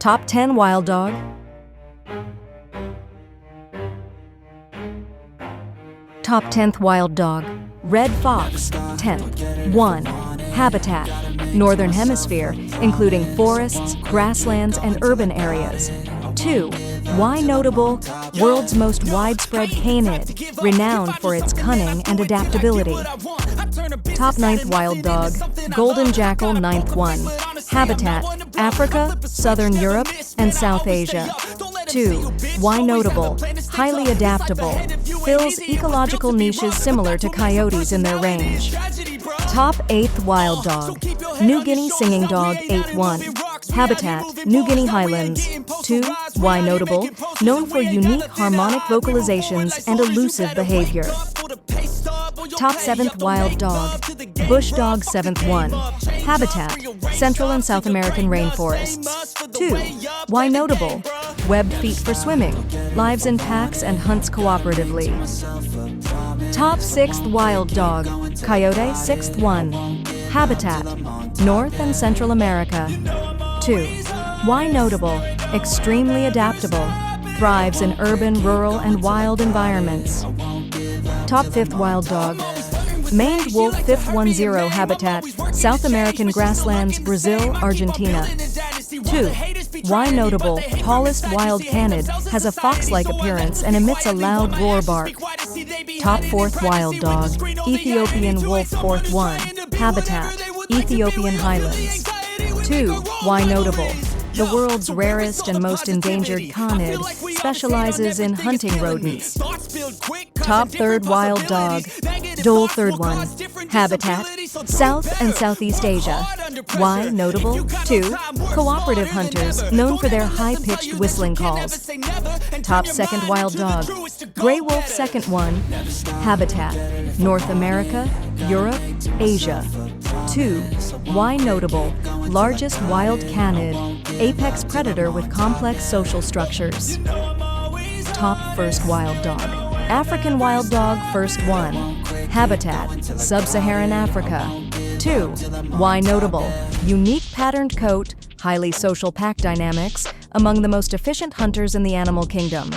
Top 10 wild dog. Top 10th wild dog. Red fox, 10th. 1. Habitat. Northern Hemisphere, including forests, grasslands, and urban areas. 2. Why notable? World's most widespread canid, renowned for its cunning and adaptability. Top 9th wild dog. Golden jackal, 9th one. Habitat. Africa, Southern Europe, and South Asia. 2. Why notable? Highly adaptable. Fills ecological niches similar to coyotes in their range. Top 8th wild dog. New Guinea singing dog, 8th one. Habitat, New Guinea Highlands. 2. Why notable? Known for unique harmonic vocalizations and elusive behavior. Top 7th wild dog. Bush dog, 7th one. Habitat, Central and South American rainforests. 2. Why notable? Webbed feet for swimming, lives in packs and hunts cooperatively. Top 6th wild dog. Coyote, 6th one. Habitat, North and Central America. 2. Why notable? Extremely adaptable. Thrives in urban, rural, and wild environments. Top 5th wild dog. Maned wolf, 510. Habitat, South American grasslands, Brazil, Argentina. 2. Why notable? Tallest wild canid, has a fox-like appearance and emits a loud roar bark. Top 4th wild dog. Ethiopian wolf, 4th one. Habitat, Ethiopian highlands. 2. Why notable? The world's rarest and most endangered canid, specializes in hunting rodents. Top 3rd wild dog. Dhole, 3rd one. Habitat, South and Southeast Asia. Why notable? 2. Cooperative hunters, known for their high-pitched whistling calls. Top 2nd wild dog. Gray wolf, 2nd one. Habitat, North America, Europe, Asia. 2. Why notable? Largest wild canid, apex predator with complex social structures. Top 1st wild dog. African wild dog, 1st one. Habitat, Sub-Saharan Africa. 2. Why notable? Unique patterned coat, highly social pack dynamics, among the most efficient hunters in the animal kingdom.